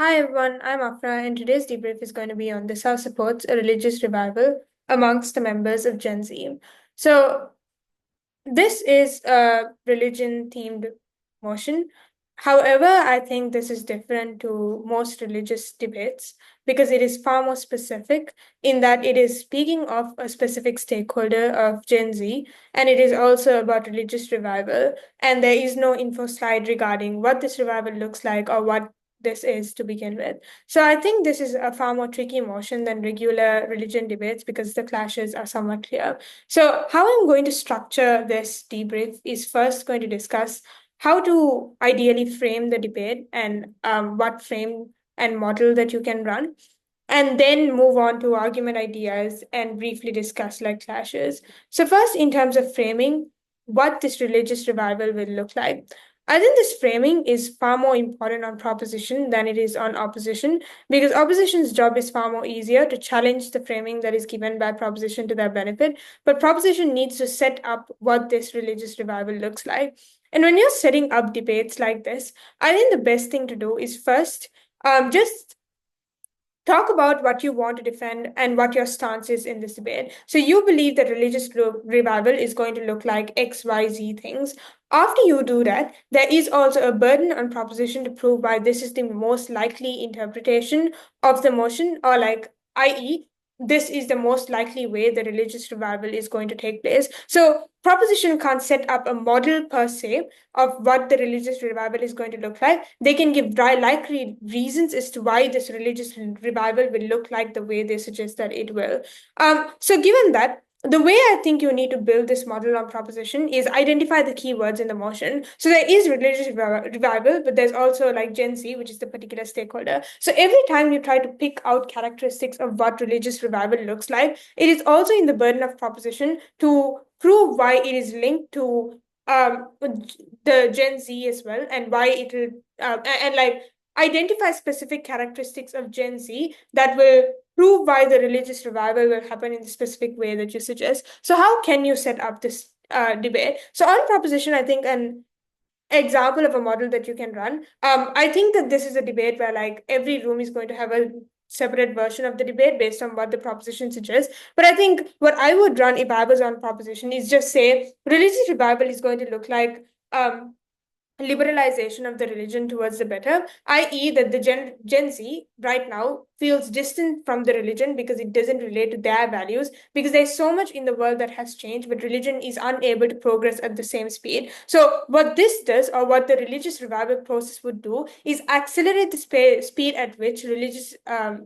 Hi everyone, I'm Afrah, and today's debrief is going to be on this house supports a religious revival amongst the members of Gen Z. So, this is a religion themed motion. However, I think this is different to most religious debates because it is far more specific in that it is speaking of a specific stakeholder of Gen Z, and it is also about religious revival. And there is no info slide regarding what this revival looks like or what this is to begin with. So I think this is a far more tricky motion than regular religion debates because the clashes are somewhat clear. So, how I'm going to structure this debrief is first going to discuss how to ideally frame the debate and what frame and model that you can run, and then move on to argument ideas and briefly discuss like clashes. So, first, in terms of framing, what this religious revival will look like. I think this framing is far more important on proposition than it is on opposition because opposition's job is far more easier to challenge the framing that is given by proposition to their benefit, but proposition needs to set up what this religious revival looks like. And when you're setting up debates like this, I think the best thing to do is first just talk about what you want to defend and what your stance is in this debate. So you believe that religious revival is going to look like XYZ things. After you do that, there is also a burden on proposition to prove why this is the most likely interpretation of the motion, or like, i.e., this is the most likely way the religious revival is going to take place. So proposition can't set up a model per se of what the religious revival is going to look like. They can give likely reasons as to why this religious revival will look like the way they suggest that it will. So given that, the way I think you need to build this model on proposition is identify the keywords in the motion. So there is religious revival, but there's also like Gen Z, which is the particular stakeholder. So every time you try to pick out characteristics of what religious revival looks like, it is also in the burden of proposition to prove why it is linked to the Gen Z as well, and why it will and like identify specific characteristics of Gen Z that will prove why the religious revival will happen in the specific way that you suggest. So how can you set up this debate? So on proposition, I think an example of a model that you can run. I think that this is a debate where like every room is going to have a separate version of the debate based on what the proposition suggests. But I think what I would run if I was on proposition is just say religious revival is going to look like liberalization of the religion towards the better, i.e., that the Gen Z right now feels distant from the religion because it doesn't relate to their values, because there's so much in the world that has changed, but religion is unable to progress at the same speed. So, what this does, or what the religious revival process would do, is accelerate the speed at which religious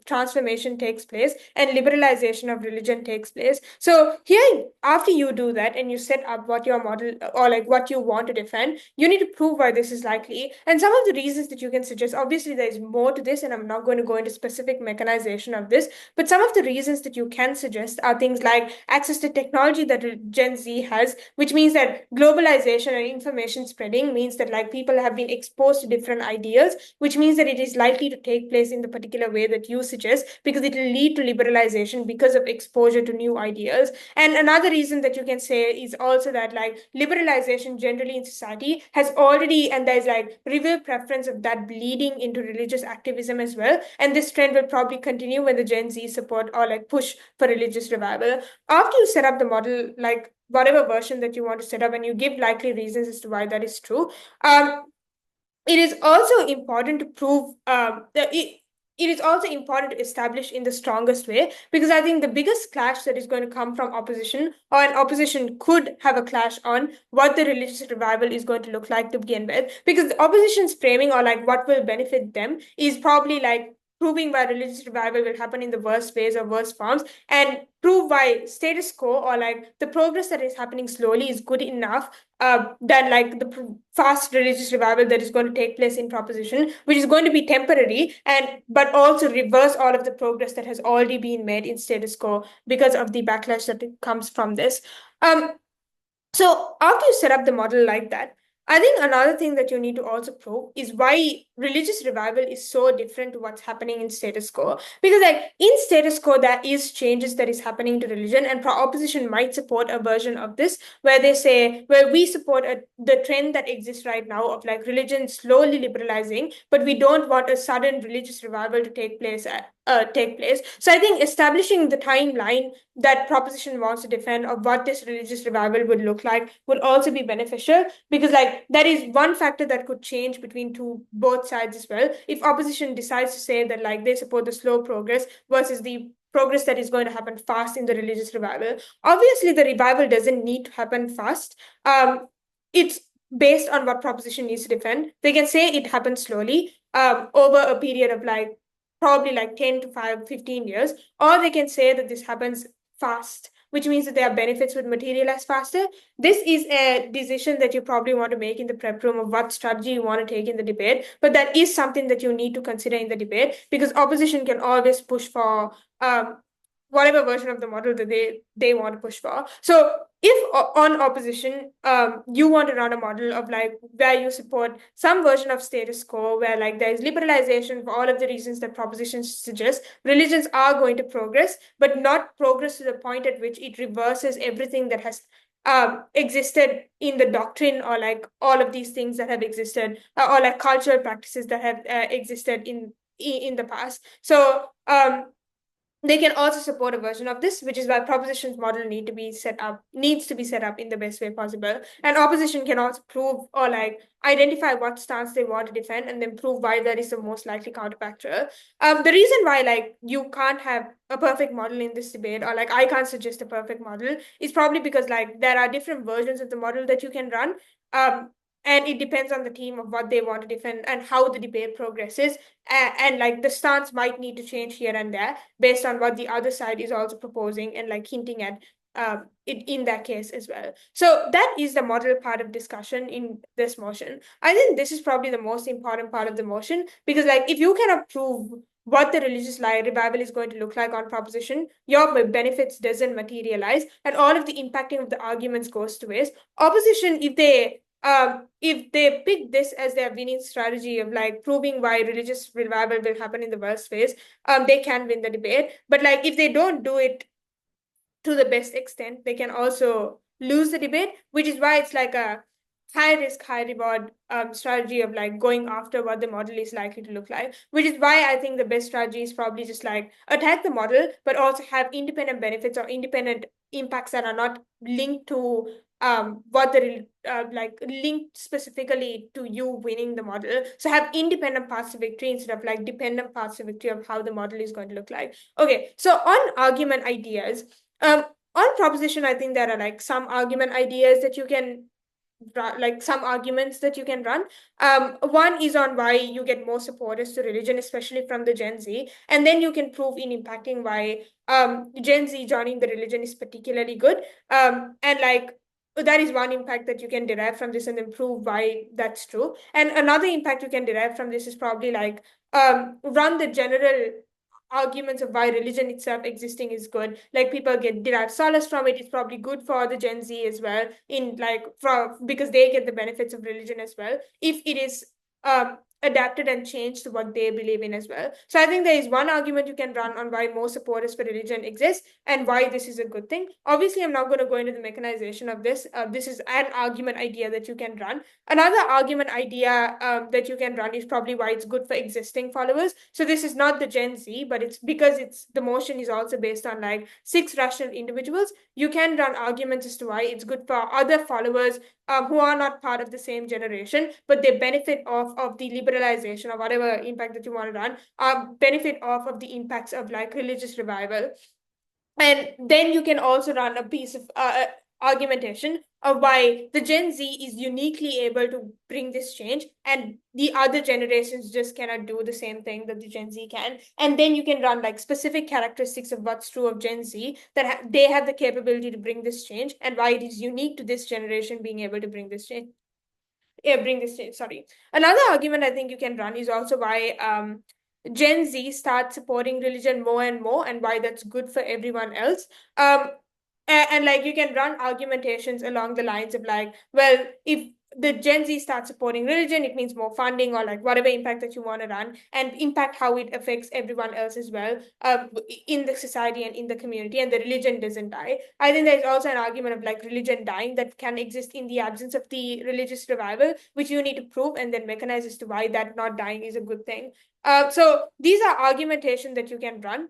transformation takes place and liberalization of religion takes place. So, here, after you do that and you set up what your model or like what you want to defend, you need to prove why this is likely. And some of the reasons that you can suggest, obviously, there is more to this, and I'm not going to go into specific mechanization of this, but some of the reasons that you can suggest are things like access to technology that Gen Z has, which means that globalization and information spreading means that like people have been exposed to different ideas, which means that it is likely to take place in the particular way that you suggest because it will lead to liberalization because of exposure to new ideas. And another reason that you can say is also that like liberalization generally in society has already, and there's like revealed preference of that bleeding into religious activism as well. And this trend will probably continue when the Gen Z support or like push for religious revival. After you set up the model, like whatever version that you want to set up, and you give likely reasons as to why that is true, it is also important to prove it is also important to establish in the strongest way, because I think the biggest clash that is going to come from opposition, or an opposition could have a clash on what the religious revival is going to look like to begin with, because the opposition's framing or like what will benefit them is probably like proving why religious revival will happen in the worst ways or worst forms, and prove why status quo or like the progress that is happening slowly is good enough than like the fast religious revival that is going to take place in proposition, which is going to be temporary and but also reverse all of the progress that has already been made in status quo because of the backlash that comes from this. Um, so after you set up the model like that, I think another thing that you need to also prove is why religious revival is so different to what's happening in status quo. Because like in status quo, there is changes that is happening to religion, and opposition might support a version of this where they say, well, we support the trend that exists right now of like religion slowly liberalizing, but we don't want a sudden religious revival to take place. So I think establishing the timeline that proposition wants to defend of what this religious revival would look like would also be beneficial, because like that is one factor that could change between both sides as well. If opposition decides to say that like they support the slow progress versus the progress that is going to happen fast in the religious revival, obviously the revival doesn't need to happen fast. It's based on what proposition needs to defend. They can say it happens slowly over a period of like probably like 10 to 15 years, or they can say that this happens fast, which means that their benefits would materialize faster. This is a decision that you probably want to make in the prep room of what strategy you want to take in the debate, but that is something that you need to consider in the debate, because opposition can always push for whatever version of the model that they want to push for. So if on opposition, you want to run a model of like where you support some version of status quo, where like there is liberalization for all of the reasons that propositions suggest, religions are going to progress, but not progress to the point at which it reverses everything that has existed in the doctrine, or like all of these things that have existed, or like cultural practices that have existed in the past. So they can also support a version of this, which is why propositions model needs to be set up in the best way possible. And opposition can also prove or like identify what stance they want to defend, and then prove why that is the most likely counterfactual. The reason why like you can't have a perfect model in this debate, or like I can't suggest a perfect model, is probably because like there are different versions of the model that you can run. And it depends on the team of what they want to defend and how the debate progresses, and like the stance might need to change here and there based on what the other side is also proposing and like hinting at it in that case as well. So that is the model part of discussion in this motion. I think this is probably the most important part of the motion, because like if you cannot prove what the religious revival is going to look like on proposition, your benefits doesn't materialize, and all of the impacting of the arguments goes to waste. Opposition, if they pick this as their winning strategy of like proving why religious revival will happen in the worst phase, they can win the debate. But like if they don't do it to the best extent, they can also lose the debate, which is why it's like a high risk, high reward strategy of like going after what the model is likely to look like, which is why I think the best strategy is probably just like attack the model, but also have independent benefits or independent impacts that are not linked to what the like linked specifically to you winning the model. So have independent paths to victory instead of like dependent paths to victory of how the model is going to look like. Okay, so on argument ideas, on proposition, I think there are like some argument ideas that you can like some arguments that you can run. One is on why you get more supporters to religion, especially from the Gen Z, and then you can prove in impacting why Gen Z joining the religion is particularly good. And like that is one impact that you can derive from this, and then prove why that's true. And another impact you can derive from this is probably like run the general arguments of why religion itself existing is good. Like people get derive solace from it. It's probably good for the Gen Z as well, in like because they get the benefits of religion as well if it is adapted and changed to what they believe in as well. So I think there is one argument you can run on why more supporters for religion exist and why this is a good thing. Obviously, I'm not going to go into the mechanization of this. This is an argument idea that you can run. Another argument idea that you can run is probably why it's good for existing followers. So this is not the Gen Z, but it's because it's the motion is also based on like 6 rational individuals. You can run arguments as to why it's good for other followers who are not part of the same generation, but they benefit of the liberalization or whatever impact that you want to run, benefit of the impacts of like religious revival. And then you can also run a piece of argumentation of why the Gen Z is uniquely able to bring this change, and the other generations just cannot do the same thing that the Gen Z can. And then you can run like specific characteristics of what's true of Gen Z, that they have the capability to bring this change, and why it is unique to this generation being able to bring this change. Sorry. Another argument I think you can run is also why Gen Z starts supporting religion more and more, and why that's good for everyone else. And like you can run argumentations along the lines of like, well, if the Gen Z starts supporting religion, it means more funding or like whatever impact that you want to run, and impact how it affects everyone else as well, in the society and in the community, and the religion doesn't die. I think there's also an argument of like religion dying that can exist in the absence of the religious revival, which you need to prove and then mechanize as to why that not dying is a good thing. So these are argumentation that you can run,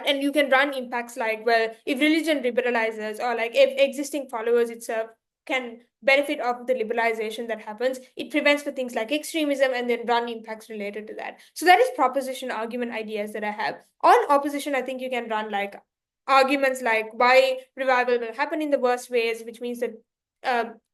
and you can run impacts like, well, if religion liberalizes, or like if existing followers itself can benefit of the liberalization that happens, it prevents for things like extremism, and then run impacts related to that. So that is proposition argument ideas that I have. On opposition, I think you can run like arguments like why revival will happen in the worst ways, which means that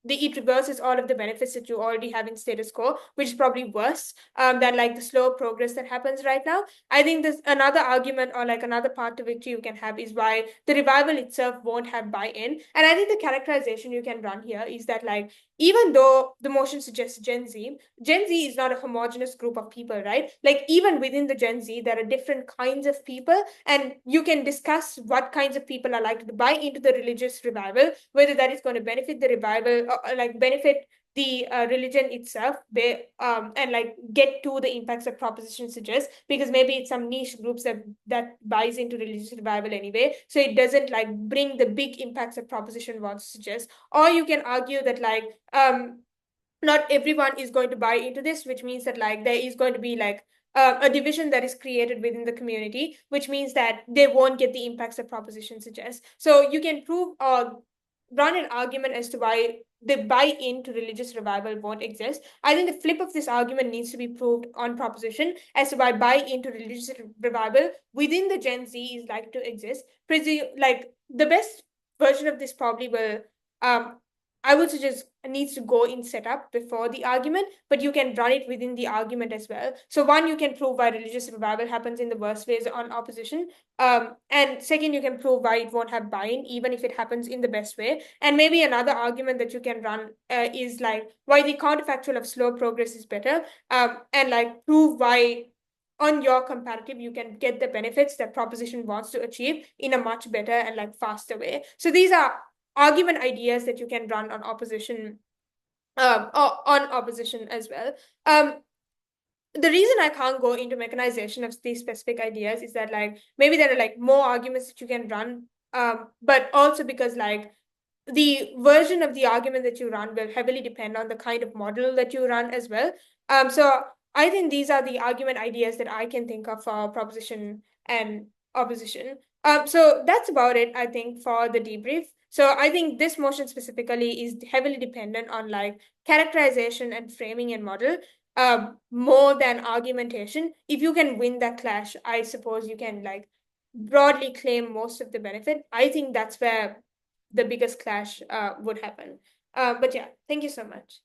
it reverses all of the benefits that you already have in status quo, which is probably worse than like the slow progress that happens right now. I think there's another argument, or like another part to which you can have, is why the revival itself won't have buy-in. And I think the characterization you can run here is that like, even though the motion suggests Gen Z is not a homogenous group of people, right? Like even within the Gen Z, there are different kinds of people, and you can discuss what kinds of people are likely to buy into the religious revival, whether that is going to benefit the revival, or like benefit the religion itself, and like get to the impacts that proposition suggests, because maybe it's some niche groups that buys into religious revival anyway, so it doesn't like bring the big impacts that proposition wants to suggest. Or you can argue that like not everyone is going to buy into this, which means that like there is going to be like a division that is created within the community, which means that they won't get the impacts that proposition suggests. So you can prove or run an argument as to why the buy-in to religious revival won't exist. I think the flip of this argument needs to be proved on proposition as to why buy-in to religious revival within the Gen Z is likely to exist. Like the best version of this probably will I would suggest needs to go in setup before the argument, but you can run it within the argument as well. So one, you can prove why religious revival happens in the worst ways on opposition. And second, you can prove why it won't have buy-in, even if it happens in the best way. And maybe another argument that you can run is like why the counterfactual of slow progress is better, and like prove why on your comparative you can get the benefits that proposition wants to achieve in a much better and like faster way. So these are argument ideas that you can run on opposition, or on opposition as well. The reason I can't go into mechanization of these specific ideas is that like maybe there are like more arguments that you can run, but also because like the version of the argument that you run will heavily depend on the kind of model that you run as well. So I think these are the argument ideas that I can think of for proposition and opposition. So that's about it, I think, for the debrief. So I think this motion specifically is heavily dependent on like characterization and framing and model, more than argumentation. If you can win that clash, I suppose you can like broadly claim most of the benefit. I think that's where the biggest clash would happen. But yeah, thank you so much.